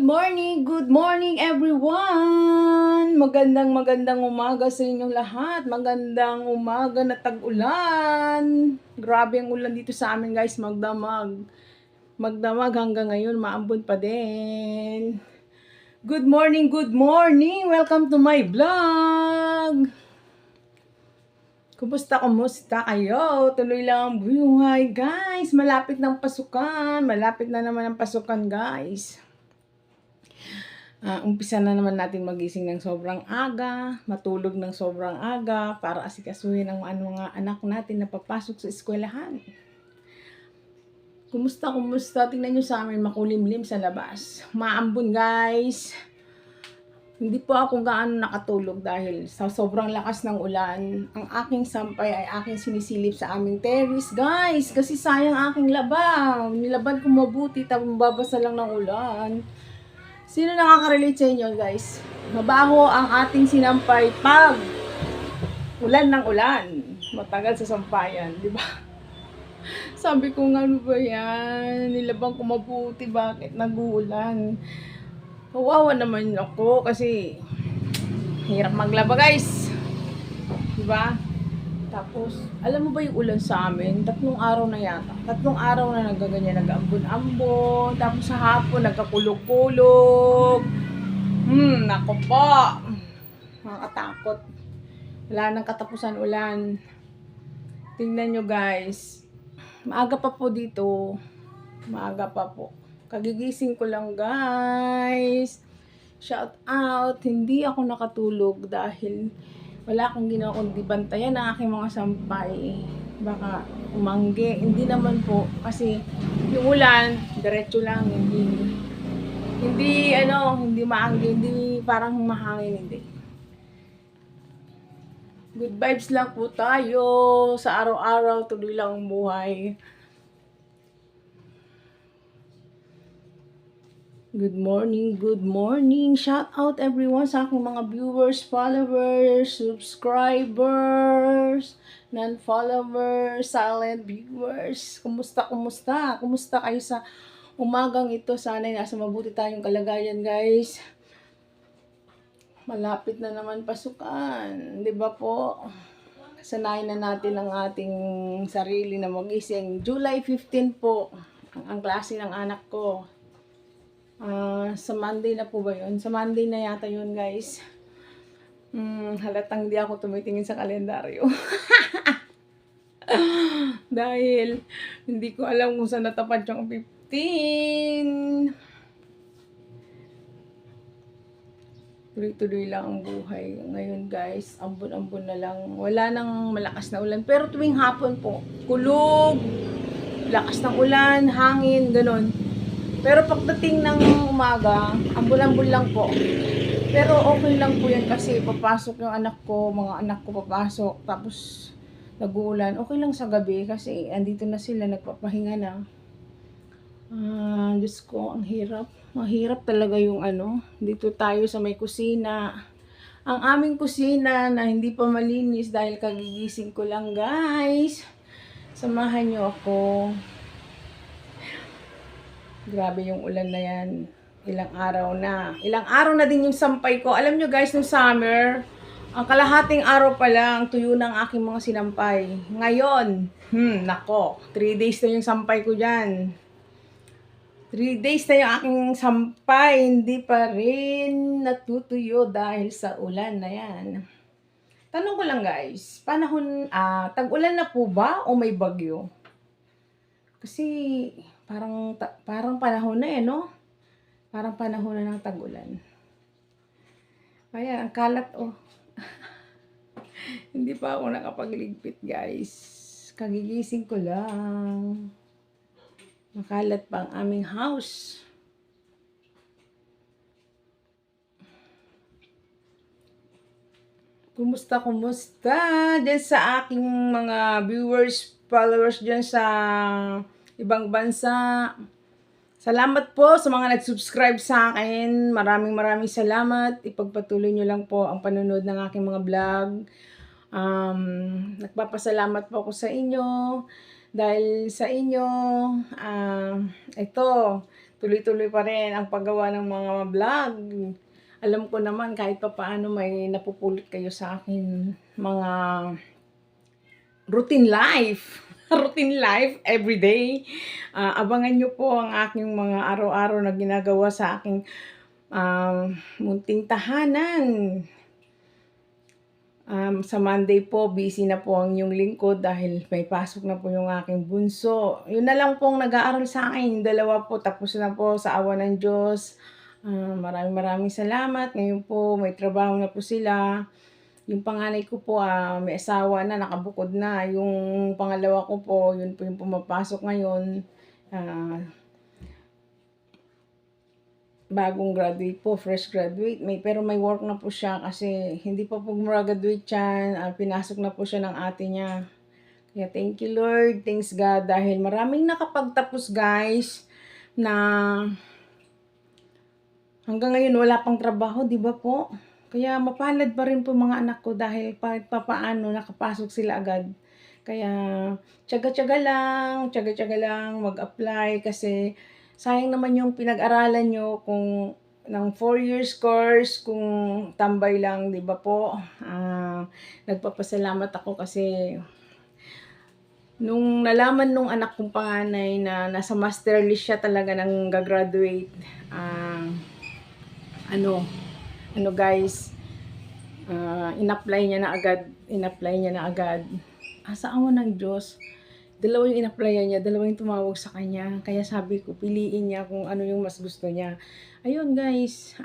good morning everyone! Magandang umaga sa inyong lahat. Magandang umaga na tag-ulan. Grabe ang ulan dito sa amin guys, magdamag. Magdamag hanggang ngayon, maambon pa din. Good morning! Welcome to my vlog! Kumusta kayo? Tuloy lang ang buhay guys. Malapit na naman ang pasukan guys. Umpisa na naman natin magising ng sobrang aga, matulog ng sobrang aga para asikasuhin ang mga anak natin na papasok sa eskwelahan. Kumusta? Tingnan nyo sa amin, makulimlim sa labas. Maambon guys. Hindi po ako gaano nakatulog dahil sa sobrang lakas ng ulan. Ang aking sampay ay aking sinisilip sa aming terrace guys. Kasi sayang aking labaw. Nilaban ko mabuti tapos babasa lang ng ulan. Sino nakaka-relate sa inyo guys? Mabaho ang ating sinampay pag ulan ng ulan. Matagal sa sampayan, di ba? Sabi ko nga, ano ba yan? Nilabang ko mabuti, bakit nag-uulan? Kawawa naman ako kasi hirap maglaba guys. Di ba? Tapos, alam mo ba yung ulan sa amin? 3 araw na yata. 3 araw na nagaganyan, nag-ambon-ambon. Tapos sa hapon, nagkakulog-kulog. Nako po. Nakakatakot. Wala nang katapusan ulan. Tingnan nyo guys. Maaga pa po dito. Maaga pa po. Kagigising ko lang guys. Shout out. Hindi ako nakatulog dahil wala akong ginawa kundi bantayan ang aking mga sampay. Baka umangge. Hindi naman po. Kasi yung ulan, diretso lang. Hindi maangge. Hindi parang mahangin. Hindi. Good vibes lang po tayo. Sa araw-araw, tuloy lang ang buhay. Good morning. Shout out everyone sa aking mga viewers, followers, subscribers, non-followers, silent viewers. Kumusta? Kumusta kayo sa umagang ito? Sana'y nasa mabuti tayong kalagayan, guys. Malapit na naman pasukan, 'di ba po? Sanayin na natin ang ating sarili na magising. July 15 po ang klase ng anak ko. Sa Monday na po ba yun? Sa Monday na yata yun guys. Halatang di ako tumitingin sa kalendaryo. Dahil hindi ko alam kung saan natapat yung 15. Tuloy-tuloy lang ang buhay. Ngayon guys, ambon-ambon na lang. Wala nang malakas na ulan. Pero tuwing hapon po, kulog, lakas ng ulan, hangin, ganun. Pero pagdating ng umaga, ambul-ambul lang po. Pero okay lang po yan kasi papasok yung mga anak ko papasok. Tapos nag-uulan. Okay lang sa gabi kasi andito na sila, nagpapahinga na. Diyos ko, ang hirap. Mahirap talaga yung dito tayo sa may kusina. Ang aming kusina na hindi pa malinis dahil kagigising ko lang guys. Samahan nyo ako. Grabe yung ulan na yan. Ilang araw na din yung sampay ko. Alam nyo guys, nung summer, ang kalahating araw pa lang, tuyo ng aking mga sinampay. Ngayon, nako, 3 days na yung sampay ko dyan. 3 days na yung aking sampay, hindi pa rin natutuyo dahil sa ulan na yan. Tanong ko lang guys, tag-ulan na po ba o may bagyo? Kasi parang panahon na no? Parang panahon na ng tag-ulan. Kaya ang kalat Hindi pa ako nakapagligpit guys. Kagigising ko lang. Makalat pa ang aming house. Kumusta? Diyan sa aking mga viewers, followers diyan sa ibang bansa. Salamat po sa mga nag-subscribe sa akin. Maraming salamat. Ipagpatuloy nyo lang po ang panonood ng aking mga vlog. Nagpapasalamat po ako sa inyo. Dahil sa inyo, ito, tuloy-tuloy pa rin ang paggawa ng mga vlog. Alam ko naman kahit papaano may napupulot kayo sa akin mga routine life. Routine life everyday. Abangan nyo po ang aking mga araw-araw na ginagawa sa aking munting tahanan. Sa Monday po, busy na po ang inyong lingkod dahil may pasok na po yung aking bunso. Yun na lang pong nag-aaral sa akin. Yung dalawa po, tapos na po sa awa ng Diyos. Maraming salamat. Ngayon po, may trabaho na po sila. Yung panganay ko po, may asawa na, nakabukod na. Yung pangalawa ko po, yun po yung pumapasok ngayon. Bagong graduate po, fresh graduate. Pero may work na po siya kasi hindi pa po graduate yan. Pinasok na po siya ng ate niya. Kaya thank you Lord, thanks God. Dahil maraming nakapagtapos guys na hanggang ngayon wala pang trabaho, di ba po? Kaya mapalad pa rin po mga anak ko dahil papaano nakapasok sila agad. Kaya tiyaga-tiyaga lang mag-apply kasi sayang naman yung pinag-aralan nyo kung ng 4 years course kung tambay lang, di ba po? Nagpapasalamat ako kasi nung nalaman nung anak kong panganay na nasa master list siya talaga nang gagraduate, guys, in-apply niya na agad. Sa awa ng Diyos, dalawa yung in-applyan niya, dalawa yung tumawag sa kanya. Kaya sabi ko, piliin niya kung ano yung mas gusto niya. Ayun guys,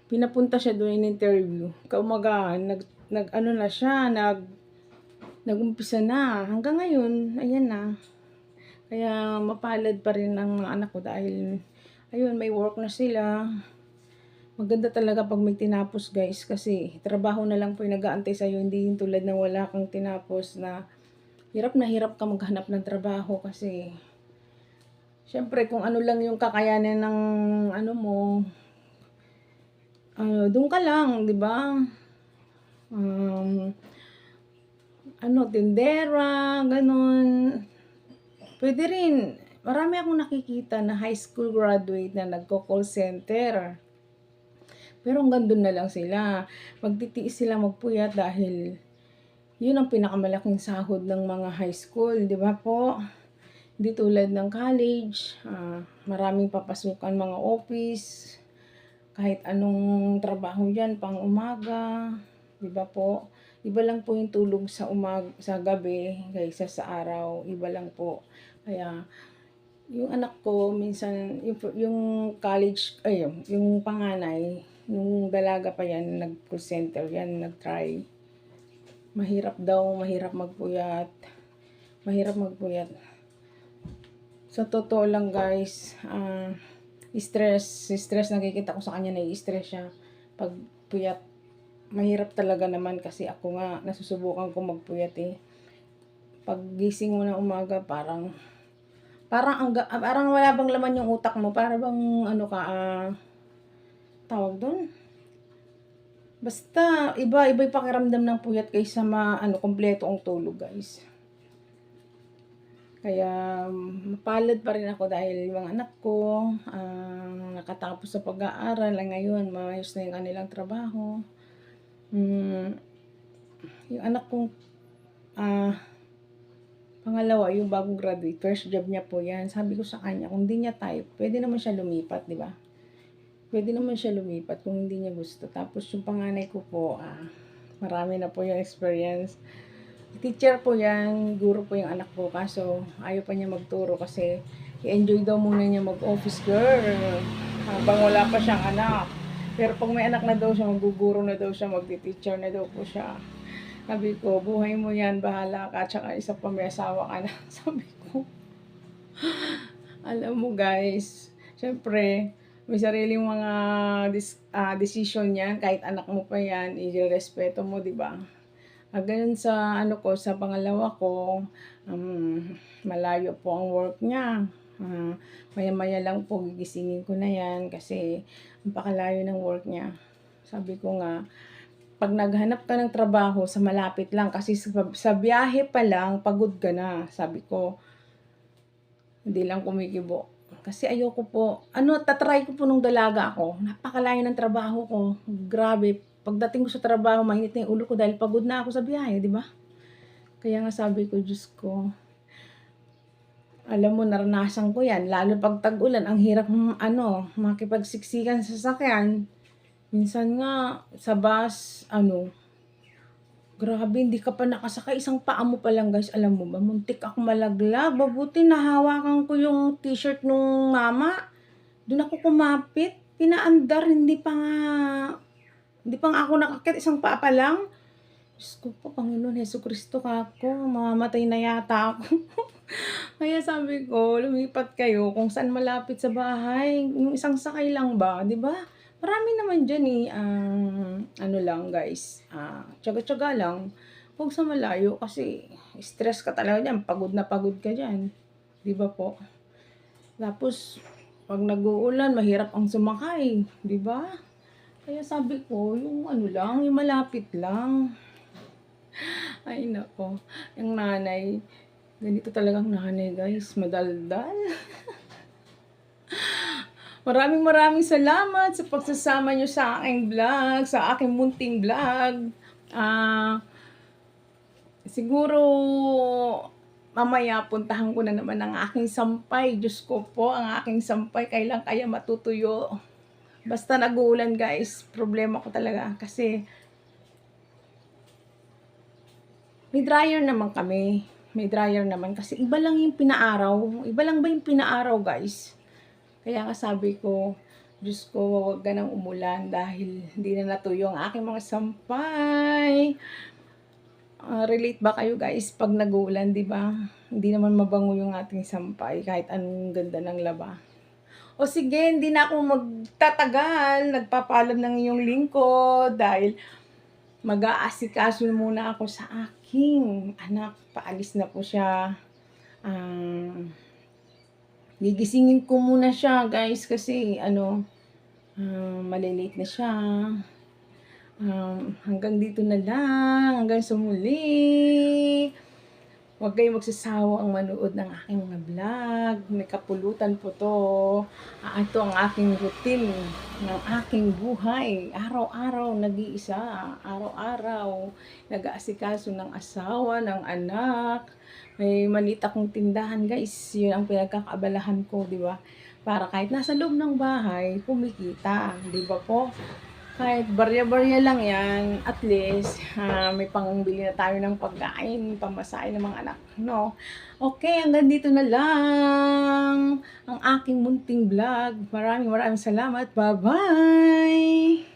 pinapunta siya doon in interview. Kaumaga, nag-umpisa na. Hanggang ngayon, ayan na. Kaya mapalad pa rin ang mga anak ko dahil, ayun, may work na sila. Maganda talaga pag may tinapos guys kasi trabaho na lang po yung nag-aantay sa'yo, hindi yung tulad na wala kang tinapos na hirap ka maghanap ng trabaho kasi syempre kung ano lang yung kakayanan ng doon ka lang, di ba? Tindera, ganun. Pwede rin. Marami akong nakikita na high school graduate na nagko-call center. Pero hanggang doon na lang sila. Magtitiis sila magpuyat dahil yun ang pinakamalaking sahod ng mga high school, di ba po? Hindi tulad ng college, maraming papasukan mga office, kahit anong trabaho yan, pang umaga, di ba po? Iba lang po yung tulog sa gabi kaysa sa araw, iba lang po. Kaya yung anak ko minsan yung college yung panganay nung dalaga pa yan nag-call center yan, nag-try. Mahirap magpuyat. Sa totoo lang guys, stress nakikita ko sa kanya na i-stress siya pag puyat. Mahirap talaga naman kasi ako nga nasusubukan ko magpuyat pag gising mo na umaga parang wala bang laman yung utak mo, para bang tawag doon, basta iba yung pakiramdam ng puyat kaysa kompleto ang tulog guys. Kaya mapalad pa rin ako dahil yung mga anak ko nakatapos sa pag-aaral ngayon, maayos na yung kanilang trabaho. Yung anak kong pangalawa, yung bagong graduate, first job niya po yan. Sabi ko sa kanya, kung hindi niya type, pwede naman siya lumipat, di ba? Pwede naman siya lumipat kung hindi niya gusto. Tapos yung panganay ko po, marami na po yung experience. Teacher po yan, guro po yung anak ko. Kaso ayaw pa niya magturo kasi i-enjoy daw muna niya mag-office girl habang wala pa siyang anak. Pero pag may anak na daw siya, maguguro na daw siya, magti-teacher na daw po siya. Sabi ko, buhay mo yan, bahala ka. Tsaka isa pa may asawa ka na. Sabi ko, alam mo guys, syempre, may sariling mga decision yan. Kahit anak mo pa yan, i-respeto mo, di ba? Ganun sa sa pangalawa ko, malayo po ang work niya. Maya-maya lang po, gigisingin ko na yan kasi ang pakalayo ng work niya. Sabi ko nga, pag naghanap ka ng trabaho sa malapit lang, kasi sa biyahe pa lang, pagod ka na. Sabi ko, Hindi lang kumikibo. Kasi ayoko po, tatry ko po nung dalaga ako. Napakalayo ng trabaho ko. Grabe, pagdating ko sa trabaho, mainit na yung ulo ko dahil pagod na ako sa biyahe, di ba? Kaya nga sabi ko, Diyos ko, alam mo, naranasan ko yan. Lalo pag tag-ulan, ang hirap, makipagsiksikan sa sasakyan. Minsan nga, sa bus, grabe, hindi ka pa nakasakay. Isang paa mo pa lang, guys. Alam mo ba, muntik ako malaglag. Mabuti, nahawakan ko yung t-shirt nung mama. Doon ako kumapit. Pinaandar, hindi pa nga ako nakakit. Isang paa pa lang. Diyos ko po, Panginoon Hesus Kristo ka ako. Mamamatay na yata ako. Kaya sabi ko, lumipat kayo kung saan malapit sa bahay. Yung isang sakay lang ba, di ba? Marami naman dyan lang guys, tiyaga-tiyaga lang. Huwag sa malayo kasi stress ka talaga dyan, pagod na pagod ka dyan. Di ba po? Tapos, pag nag-uulan, mahirap ang sumakay. Di ba? Kaya sabi ko, yung yung malapit lang. Ay nako, yung nanay, ganito talagang nanay guys, madaldal. Maraming salamat sa pagsasama nyo sa aking vlog, sa aking munting vlog. Siguro, mamaya puntahan ko na naman ang aking sampay. Diyos ko po, ang aking sampay, kailan kaya matutuyo. Basta nag-uulan guys, problema ko talaga. Kasi, may dryer naman kami. May dryer naman. Kasi iba lang yung pinaaraw. Iba lang ba yung pinaaraw guys? Kaya nga sabi ko, Diyos ko, huwag ka nang umulan dahil hindi na natuyo ang aking mga sampay. Relate ba kayo guys pag nag-uulan, di ba? Hindi naman mabango yung ating sampay kahit anong ganda ng laba. O sige, hindi na ako magtatagal. Nagpapaalam ng iyong lingkod dahil mag-aasikaso muna ako sa aking anak. Paalis na po siya. Gigisingin ko muna siya guys kasi malilate na siya. Hanggang dito na lang, hanggang sa muli. Huwag kayong magsasawang manood ng aking mga vlog. May kapulutan po to. Ito ang aking routine ng aking buhay. Araw-araw nag-iisa. Araw-araw nag-aasikaso ng asawa, ng anak. May maliit akong tindahan guys. Yun ang pinagkakaabalahan ko, di ba? Para kahit nasa loob ng bahay, kumikita. Di ba po? Kahit barya-barya lang yan, at least may pangbili na tayo ng pagkain, pamasahe ng mga anak, no? Okay, hanggang dito na lang ang aking munting vlog. Maraming salamat. Bye-bye!